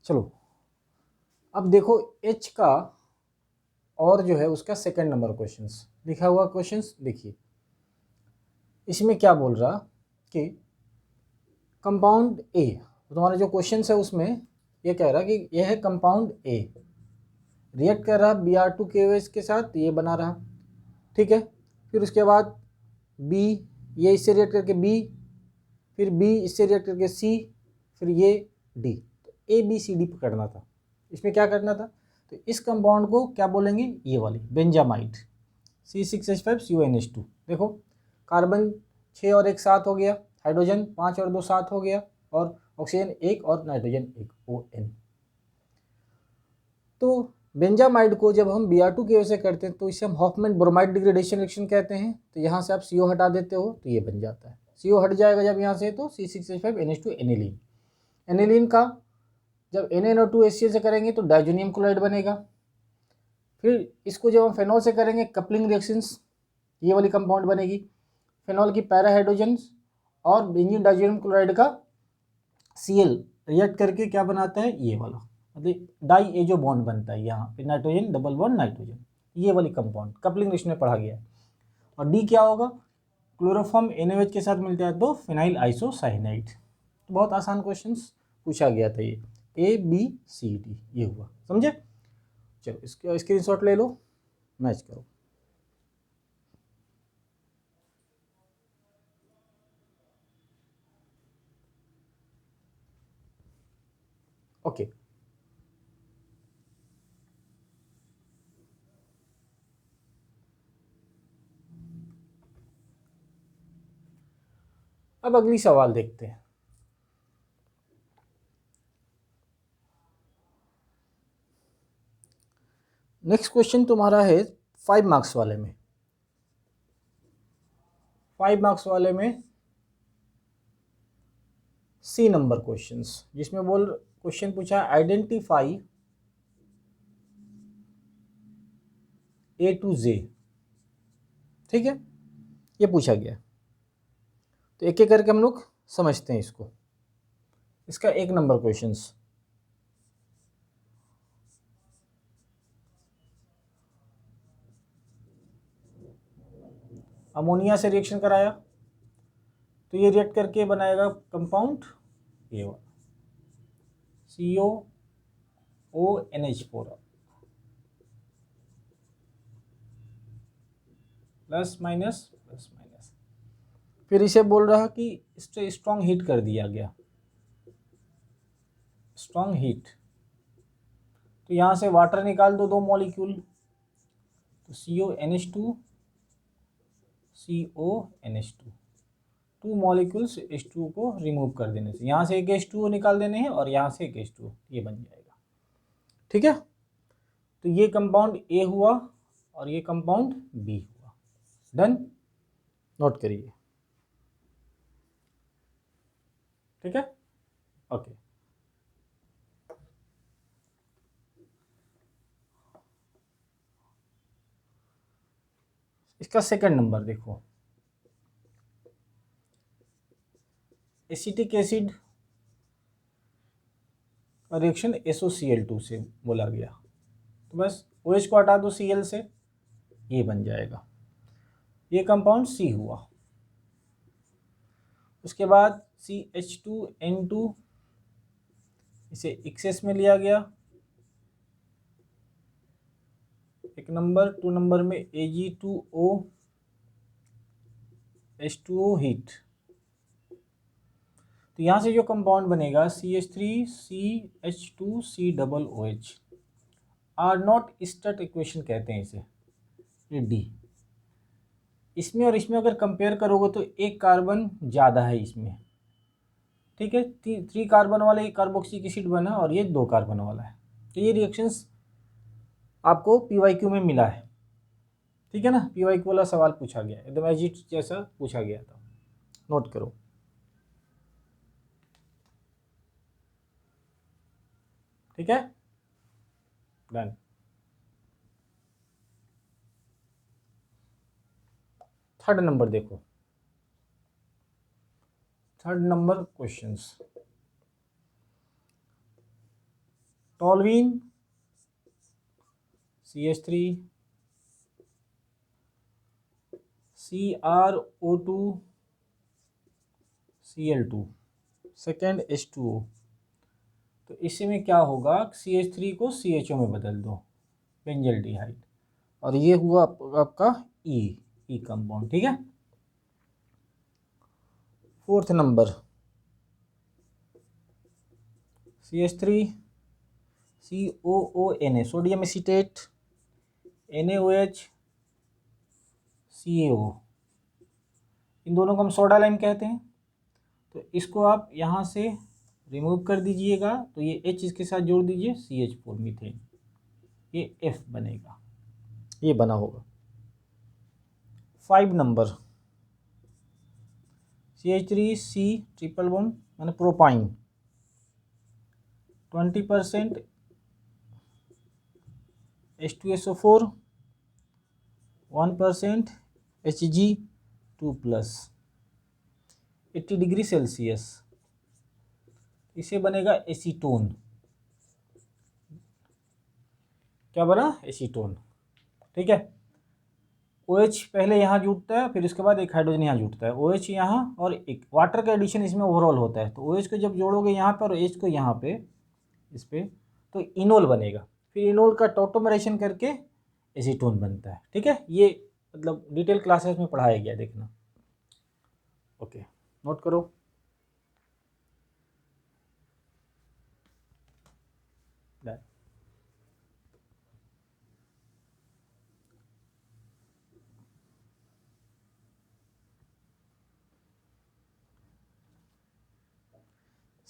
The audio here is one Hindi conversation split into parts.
चलो अब देखो H का और जो है उसका सेकंड नंबर क्वेश्चंस लिखा हुआ क्वेश्चंस देखिए। इसमें क्या बोल रहा कि कंपाउंड ए, तुम्हारा जो क्वेश्चन है उसमें ये कह रहा कि यह है कंपाउंड ए, रिएक्ट कर रहा Br2 KOH के साथ, ये बना रहा, ठीक है। फिर उसके बाद बी, ये इससे रिएक्ट करके बी, फिर बी इससे रिएक्ट करके सी, फिर ये डी। तो ए बी सी डी पकड़ना था। इसमें क्या करना था, तो इस कंपाउंड को क्या बोलेंगे, ये वाली बेंजामाइड C6H5CONH2। देखो कार्बन 6 और 1 7 हो गया, हाइड्रोजन 5 और 2 7 हो गया, और ऑक्सीजन 1 और नाइट्रोजन 1 ON। तो बेंजामाइड को जब हम Br2 की वजह से करते हैं तो इसे हम हॉफमैन ब्रोमाइड डिग्रेडेशन रिएक्शन कहते हैं। तो यहाँ से आप CO हटा देते हो तो ये बन जाता है, CO हट जाएगा जब यहाँ से तो C6H5NH2 एनिलीन। एनिलीन का जब NaNO2HCl से करेंगे तो डाइजोनियम क्लोराइड बनेगा। फिर इसको जब हम फेनॉल से करेंगे कपलिंग रिएक्शंस, ये वाली कंपाउंड बनेगी। फेनॉल की पैरा हाइड्रोजन्स और बेंजीन डाइजोनियम क्लोराइड का Cl रिएक्ट करके क्या बनाता है, ये वाला, मतलब डाई ए जो बॉन्ड बनता है यहाँ पे नाइट्रोजन डबल बॉन्ड नाइट्रोजन, ये वाली कंपाउंड कपलिंग रिएक्शन में पढ़ा गया है। और डी क्या होगा, क्लोरोफॉर्म NaOH के साथ मिलता है तो फिनाइल आइसोसाइनाइड। तो बहुत आसान क्वेश्चंस पूछा गया था ये, ABCD ये हुआ, समझे। चलो इसका स्क्रीनशॉट ले लो, मैच करो। ओके अब अगली सवाल देखते हैं। नेक्स्ट क्वेश्चन तुम्हारा है 5 मार्क्स वाले में, 5 मार्क्स वाले में C नंबर क्वेश्चंस, जिसमें बोल क्वेश्चन पूछा आइडेंटिफाई A to Z, ठीक है, ये पूछा गया। तो एक एक करके हम लोग समझते हैं इसको। इसका 1 नंबर क्वेश्चंस, अमोनिया से रिएक्शन कराया तो ये रिएक्ट करके बनाएगा कंपाउंड ये वाला COONH4 plus minus plus minus. फिर इसे बोल रहा कि इससे स्ट्रॉन्ग हीट कर दिया गया, स्ट्रॉन्ग हीट, तो यहाँ से वाटर निकाल दो 2 मॉलिक्यूल, तो CONH2 CONH2, 2 मॉलिक्यूल्स H2 को रिमूव कर देने से यहाँ से एक H2O निकाल देने हैं और यहाँ से एक H2O, ये बन जाएगा, ठीक है। तो ये कंपाउंड A हुआ और ये कंपाउंड B हुआ, डन, नोट करिए, ठीक है, ओके। इसका सेकंड नंबर देखो, एसिटिक एसिड का रिएक्शन SOCl2 से बोला गया, तो बस OH को हटा दो Cl से, ये बन जाएगा, ये कंपाउंड C हुआ। उसके बाद CH2N2, इसे एक्सेस में लिया गया, 1 नंबर, 2 नंबर में Ag2O H2O हीट, तो यहाँ से जो कंपाउंड बनेगा CH3CH2COOH, आर नॉट स्टट इक्वेशन कहते हैं इसे, ये डी। इसमें और इसमें अगर कंपेयर करोगे तो एक कार्बन ज़्यादा है इसमें, ठीक है, 3 कार्बन वाला ये कार्बोक्सिलिक एसिड बना और ये 2 कार्बन वाला है। तो ये रिएक्शंस आपको PYQ में मिला है, ठीक है ना, PYQ वाला सवाल पूछा गया, एकदम एज इट जैसा पूछा गया था, नोट करो, ठीक है, डन। थर्ड नंबर देखो, third number questions, toluene CH3 CrO2 Cl2 second H2O। तो इसी में क्या होगा, CH3 को CHO में बदल दो, बेंजल्डिहाइड, और ये हुआ आपका ई कंपाउंड। ठीक है। Fourth number CH3 COONA sodium acetate, NaOH CaO, इन दोनों को हम सोडा लाइम कहते हैं। तो इसको आप यहाँ से रिमूव कर दीजिएगा, तो ये H इसके साथ जोड़ दीजिए, CH4 मीथेन, ये F बनेगा, ये बना होगा। 5 नंबर CH3C ट्रिपल बॉन्ड माने propyne, 20% H2SO4, 1% Hg2+, 80 degree Celsius, इसे बनेगा एसीटोन। क्या बना, एसीटोन। ठीक है। OH पहले यहाँ जुटता है, फिर उसके बाद एक हाइड्रोजन यहाँ जुटता है, OH यहाँ, और एक वाटर का एडिशन इसमें ओवरऑल होता है। तो OH को जब जोड़ोगे यहाँ पर और H को यहाँ पे, इस पे, तो इनोल बनेगा, फिर इनोल का टॉटोमरेशन करके एसीटोन बनता है। ठीक है। ये मतलब डिटेल क्लासेस में पढ़ाया गया, देखना। ओके, नोट करो।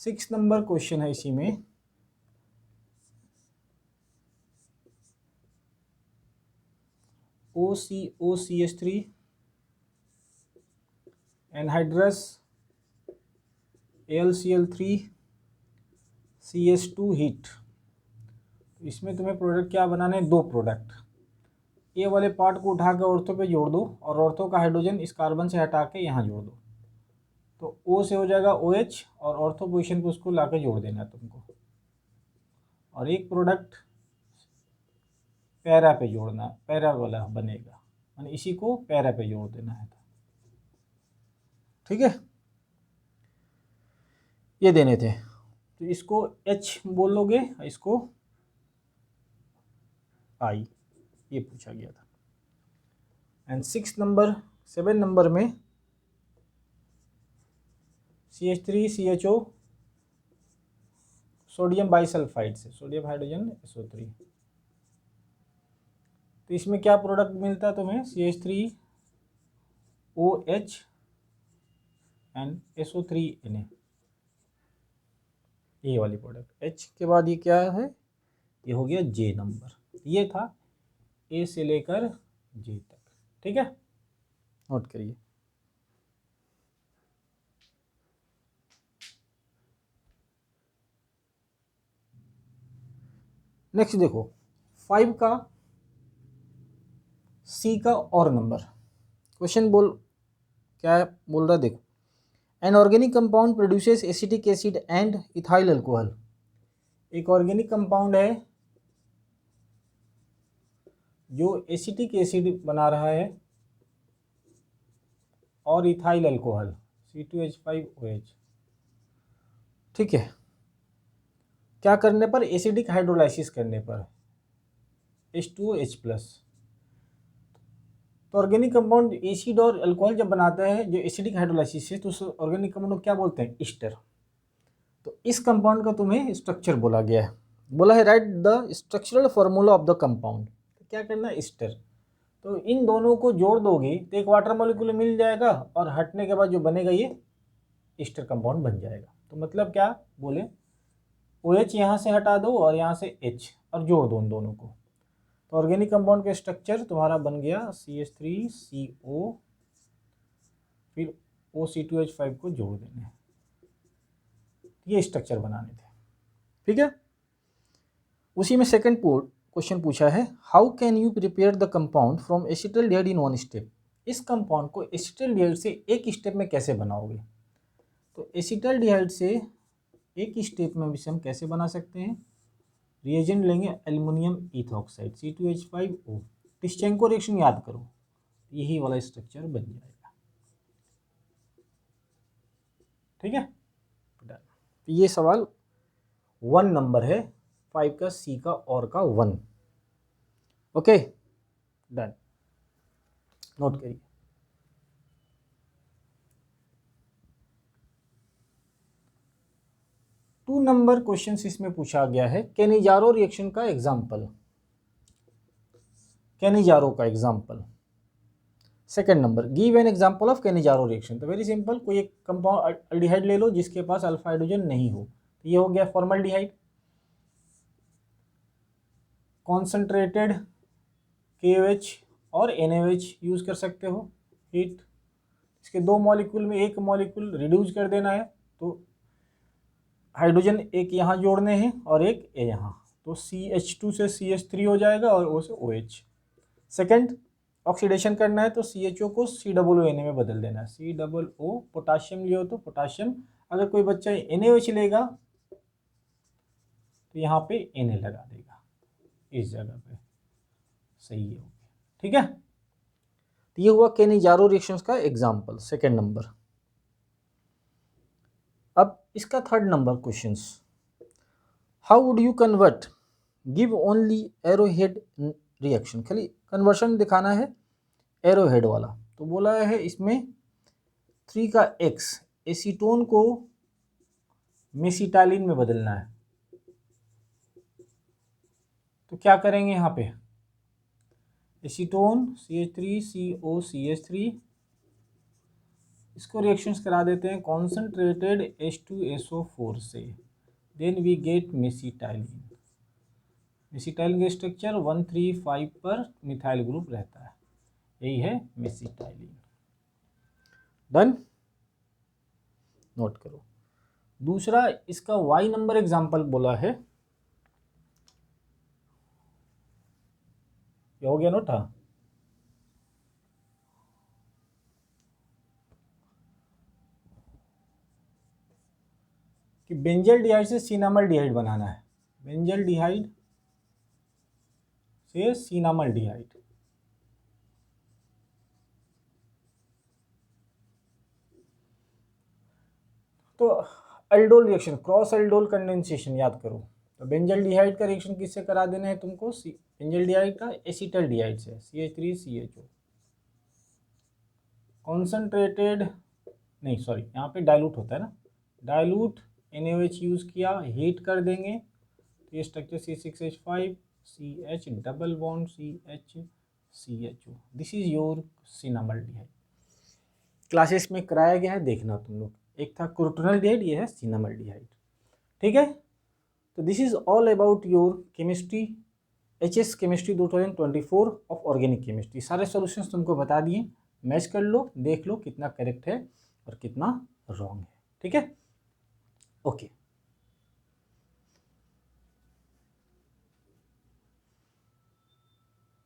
सिक्स नंबर क्वेश्चन है इसी में। OCOCH3 anhydrous AlCl3 CS2 heat. इसमें तुम्हें प्रोडक्ट क्या बनाने हैं, दो प्रोडक्ट। ये वाले पार्ट को उठा के ऑर्थो पे जोड़ दो, और ऑर्थो का हाइड्रोजन इस कार्बन से हटा के यहाँ जोड़ दो, तो O से हो जाएगा OH, और ऑर्थो पोजिशन पे उसको ला के जोड़ देना है तुमको, और एक प्रोडक्ट पैरा पे जोड़ना, पैरा वाला बनेगा, यानी इसी को पैरा पे जोड़ देना है। ठीक है, ये देने थे। तो इसको H बोलोगे, इसको I, ये पूछा गया था। एंड 7 नंबर में CH3CHO सोडियम बाइसल्फाइड से, सोडियम हाइड्रोजन SO3। तो इसमें क्या प्रोडक्ट मिलता है तुम्हें, CH3OH एंड SO3Na, ये वाली प्रोडक्ट। H के बाद ये क्या है, ये हो गया J नंबर। ये था A से लेकर J तक। ठीक है, नोट करिए। नेक्स्ट देखो 5 का C का और नंबर क्वेश्चन क्या बोल रहा है, देखो। An organic compound produces acetic acid and ethyl alcohol. एक ऑर्गेनिक कंपाउंड है जो एसिटिक एसिड बना रहा है और इथाइल अल्कोहल C2H5OH। ठीक है, क्या करने पर, एसिडिक हाइड्रोलाइसिस करने पर H2OH+। तो ऑर्गेनिक कंपाउंड एसिड और अल्कोहल जब बनाता है जो एसिडिक हाइड्रोलाइसिस से, तो उस ऑर्गेनिक कंपाउंड को क्या बोलते हैं, ईस्टर। तो इस कंपाउंड का तुम्हें स्ट्रक्चर बोला गया है, बोला है right the structural formula of the compound. तो क्या करना है, ईस्टर। तो इन दोनों को जोड़ दोगे तो एक वाटर मॉलिक्यूल मिल जाएगा, और हटने के बाद जो बनेगा ये ईस्टर कंपाउंड बन जाएगा। तो मतलब क्या बोले, OH यहाँ से हटा दो और यहाँ से H, और जोड़ दो उन दोनों को। तो ऑर्गेनिक कंपाउंड का स्ट्रक्चर तुम्हारा बन गया CH3CO, फिर OC2H5 को जोड़ देने, ये स्ट्रक्चर बनाने थे। ठीक है। उसी में सेकंड क्वेश्चन पूछा है, how can you prepare the compound from acetaldehyde in one step. इस कंपाउंड को एसिटल्डिहाइड से एक स्टेप में कैसे बनाओगे। तो एसिटल्डिहाइड से एक स्टेप में भी हम कैसे बना सकते हैं, रिएजेंट लेंगे एल्युमिनियम इथॉक्साइड C2H5O। टिश्चेंको रिएक्शन याद करो, यही वाला स्ट्रक्चर बन जाएगा। ठीक है, ये सवाल 1 नंबर है, 5 का, सी का और का 1। ओके डन, नोट करिए। 2 नंबर क्वेश्चन इसमें पूछा गया है, केनिजारो रिएक्शन का एग्जाम्पल। केनिजारो का example, second number, give an example of Cannizzaro reaction. तो वेरी सिंपल, कोई एक कंपाउंड अल्डिहाइड ले लो जिसके पास अल्फा हाइड्रोजन नहीं हो, तो ये हो गया फॉर्मल्डिहाइड। कॉन्सेंट्रेटेड KOH और NaOH यूज कर सकते हो, हीट। इसके 2 मॉलिक्यूल में एक मॉलिक्यूल रिड्यूस कर देना है, तो हाइड्रोजन एक यहाँ जोड़ने हैं और एक यहाँ, तो CH2 से CH3 हो जाएगा और O से OH। सेकंड, ऑक्सीडेशन करना है तो CHO को COONA में बदल देना है, COO। पोटाशियम लियो तो पोटाशियम, अगर कोई बच्चा NaOH लेगा तो यहाँ पे Na लगा देगा इस जगह पे, सही है, ठीक है। तो ये हुआ केनिजारो रिएक्शंस का एग्जाम्पल, सेकंड नंबर। अब इसका third number questions, how would you convert, give only arrowhead reaction. खाली कन्वर्शन दिखाना है एरोहेड वाला। तो बोला है इसमें 3 का X, एसीटोन को मेसिटाइलिन में बदलना है। तो क्या करेंगे यहाँ पे, एसीटोन CH3COCH3, इसको रिएक्शंस करा देते हैं कॉन्सेंट्रेटेड H2SO4 से, देन वी गेट मेसिटाइलिन। मेसिटाइलिन का स्ट्रक्चर 135 पर मिथाइल ग्रुप रहता है, यही है मेसिटाइलिन। डन, नोट करो। दूसरा, इसका Y नंबर एग्जाम्पल बोला है, क्या हो गया नोट, हाँ, कि बेंजल डिहाइड से सिनामल डिहाइड बनाना है, बेंजल डिहाइड से सिनामल डिहाइड। तो aldol reaction, cross aldol condensation याद करो। तो बेंजल डिहाइड का रिएक्शन किससे करा देना है तुमको, बेंजल डिहाइड का एसिटल डिहाइड से, CH3CHO। कॉन्सेंट्रेटेड नहीं, सॉरी, यहाँ पे डाइल्यूट होता है ना, डाइल्यूट NaOH यूज़ किया, हीट कर देंगे तो ये structure C6H5 CH double bond CH this is your cinnamaldehyde. Classes में कराया गया है, देखना तुम लोग, एक था क्रोटोनल डिहाइड, ये है सिनामल डिहाइड, ठीक है। तो this is all about your chemistry, HS chemistry 2024 of organic chemistry. सारे सॉल्यूशंस तुमको बता दिए, मैच कर लो, देख लो कितना करेक्ट है और कितना रॉन्ग है, ठीक है। ओके।